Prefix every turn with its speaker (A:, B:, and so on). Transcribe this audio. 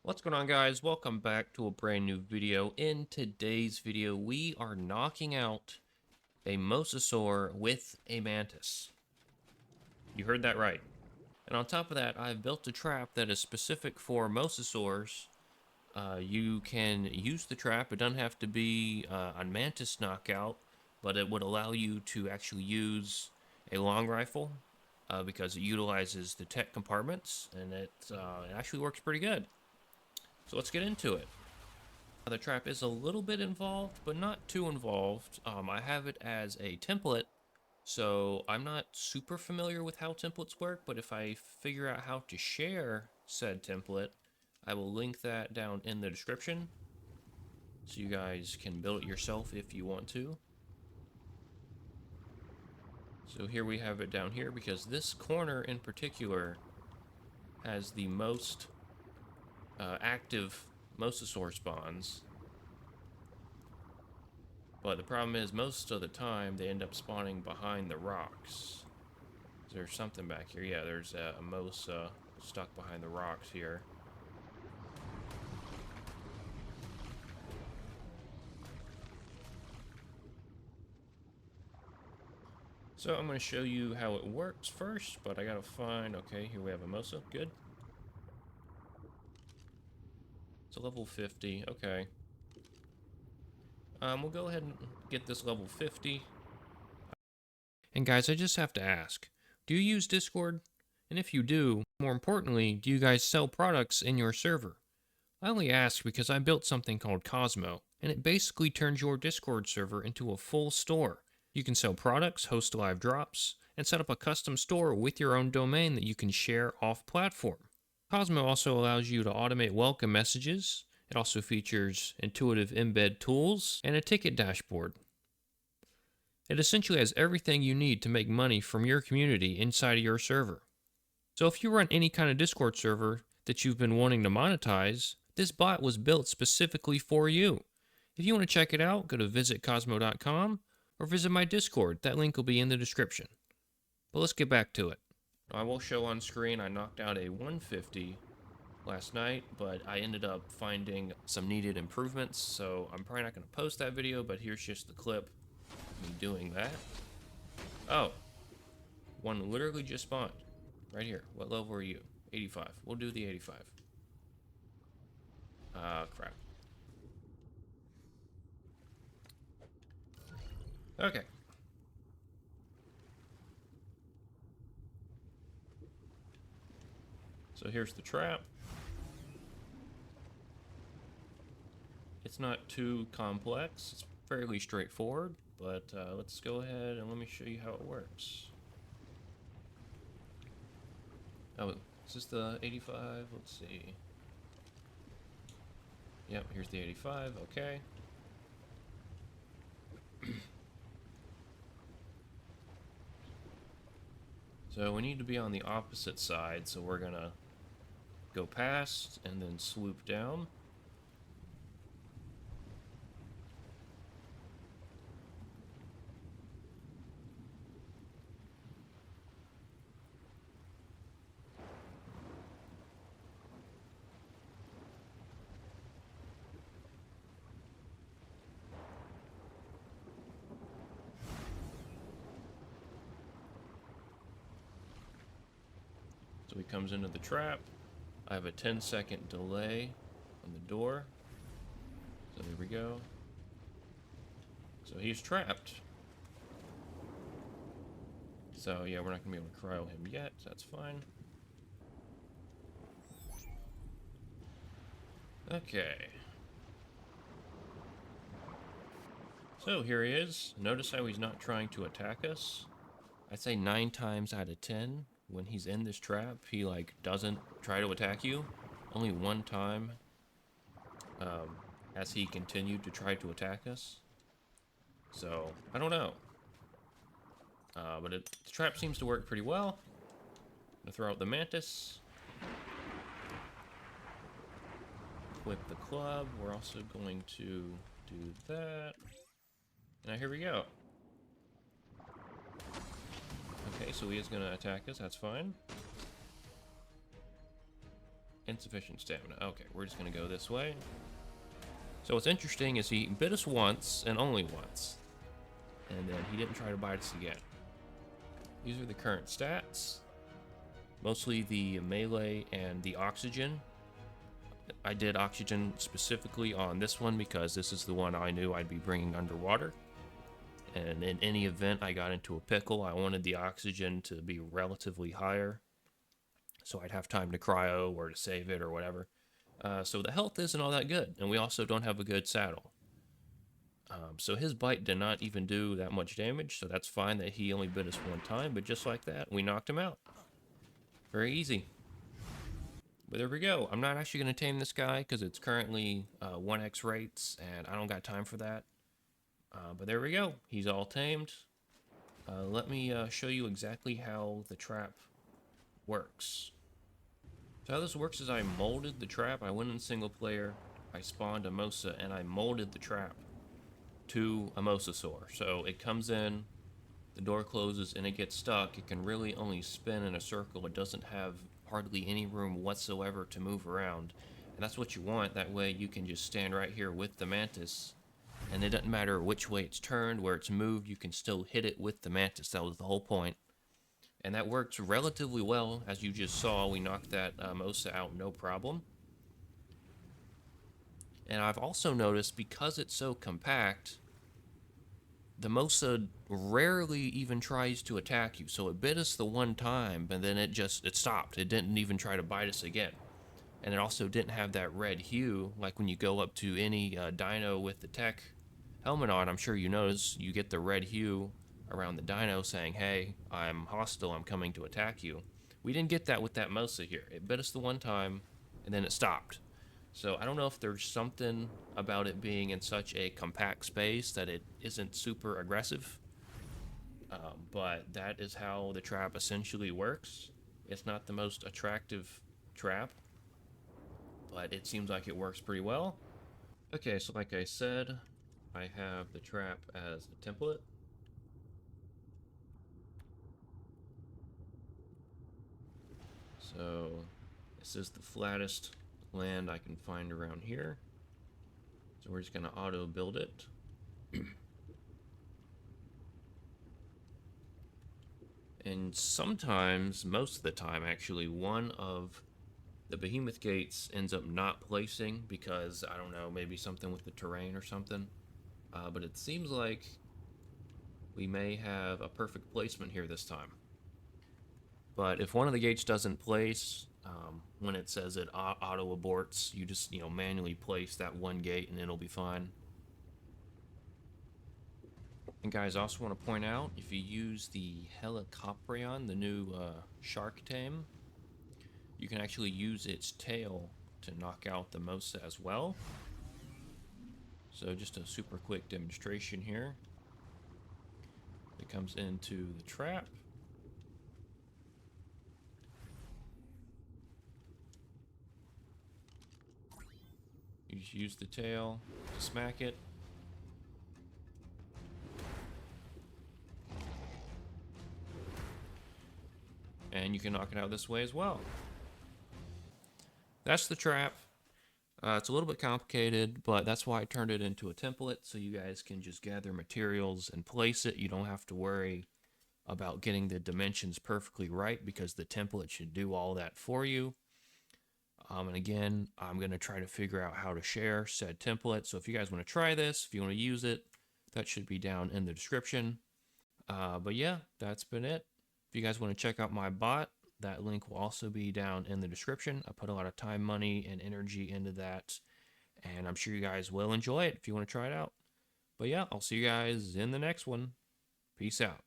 A: What's going on, guys? Welcome back to a brand new video. In today's video, we are knocking out a Mosasaur with a Mantis. You heard that right. And on top of that, I've built a trap that is specific for Mosasaurs. You can use the trap. It doesn't have to be a Mantis knockout, but it would allow you to actually use a long rifle because it utilizes the tech compartments, and it actually works pretty good. So let's get into it. The trap is a little bit involved, but not too involved. I have it as a template, so I'm not super familiar with how templates work, but if I figure out how to share said template, I will link that down in the description, so you guys can build it yourself if you want to. So here we have it down here, because this corner in particular has the most active Mosasaur spawns. But the problem is, most of the time, they end up spawning behind the rocks. There's something back here. Yeah, there's a Mosa stuck behind the rocks here. So I'm going to show you how it works first, but I gotta find... Okay, here we have a Mosa. Good. It's a level 50. Okay. We'll go ahead and get this level 50. And guys, I just have to ask, do you use Discord? And if you do, more importantly, do you guys sell products in your server? I only ask because I built something called Cosmo, and it basically turns your Discord server into a full store. You can sell products, host live drops, and set up a custom store with your own domain that you can share off-platform. Cosmo also allows you to automate welcome messages. It also features intuitive embed tools and a ticket dashboard. It essentially has everything you need to make money from your community inside of your server. So if you run any kind of Discord server that you've been wanting to monetize, this bot was built specifically for you. If you want to check it out, go to visitcosmo.com or visit my Discord. That link will be in the description. But let's get back to it. I will show on screen I knocked out a 150 last night, but I ended up finding some needed improvements, so I'm probably not going to post that video, but here's just the clip of me doing that. Oh, one literally just spawned. Right here. What level are you? 85. We'll do the 85. Crap. Okay. So here's the trap. It's not too complex. It's fairly straightforward, but let's go ahead and let me show you how it works. Oh, is this the 85? Let's see. Yep, here's the 85. Okay. So we need to be on the opposite side, so we're gonna go past and then swoop down. So he comes into the trap. I have a 10-second delay on the door. So there we go. So he's trapped. So yeah, we're not gonna be able to cryo him yet. So that's fine. Okay. So here he is. Notice how he's not trying to attack us. I'd say 9 times out of 10, when he's in this trap, he like doesn't try to attack you. Only one time has he continued to try to attack us. So I don't know. But the trap seems to work pretty well. I'm gonna throw out the Mantis. Equip the club. We're also going to do that. Now here we go. Okay, so he is going to attack us. That's fine. Insufficient stamina. Okay, we're just gonna go this way. So what's interesting is he bit us once and only once. And then he didn't try to bite us again. These are the current stats. Mostly the melee and the oxygen. I did oxygen specifically on this one because this is the one I knew I'd be bringing underwater. And in any event I got into a pickle, I wanted the oxygen to be relatively higher, so I'd have time to cryo or to save it or whatever. So the health isn't all that good, and we also don't have a good saddle. So his bite did not even do that much damage, so that's fine that he only bit us one time, but just like that, we knocked him out. Very easy. But there we go. I'm not actually going to tame this guy because it's currently 1x rates, and I don't got time for that. But there we go. He's all tamed. Let me show you exactly how the trap works. So how this works is I molded the trap. I went in single player, I spawned a Mosa, and I molded the trap to a Mosasaur. So it comes in, the door closes, and it gets stuck. It can really only spin in a circle. It doesn't have hardly any room whatsoever to move around. And that's what you want. That way you can just stand right here with the Mantis, and it doesn't matter which way it's turned, where it's moved, you can still hit it with the Mantis. That was the whole point. And that works relatively well. As you just saw, we knocked that Mosa out no problem. And I've also noticed, because it's so compact, the Mosa rarely even tries to attack you. So it bit us the one time, and then it stopped. It didn't even try to bite us again. And it also didn't have that red hue, like when you go up to any dino with the tech helmet on. I'm sure you notice you get the red hue around the dino saying, hey, I'm hostile, I'm coming to attack you. We didn't get that with that Mosa here. It bit us the one time, and then it stopped. So I don't know if there's something about it being in such a compact space that it isn't super aggressive. But that is how the trap essentially works. It's not the most attractive trap, but it seems like it works pretty well. Okay, so like I said, I have the trap as a template. So this is the flattest land I can find around here. So we're just going to auto build it. And sometimes, most of the time actually, one of the behemoth gates ends up not placing because, I don't know, maybe something with the terrain or something. But it seems like we may have a perfect placement here this time. But if one of the gates doesn't place, when it says it auto aborts, you just manually place that one gate and it'll be fine. And guys, I also want to point out, if you use the Helicoprion, the new shark tame, you can actually use its tail to knock out the Mosa as well. So just a super quick demonstration here. It comes into the trap. You just use the tail to smack it. And you can knock it out this way as well. That's the trap. It's a little bit complicated, but that's why I turned it into a template, so you guys can just gather materials and place it. You don't have to worry about getting the dimensions perfectly right, because the template should do all that for you. And again, I'm going to try to figure out how to share said template. So if you guys want to try this, if you want to use it, that should be down in the description. But yeah, that's been it. If you guys want to check out my bot, that link will also be down in the description. I put a lot of time, money, and energy into that, and I'm sure you guys will enjoy it if you want to try it out. But yeah, I'll see you guys in the next one. Peace out.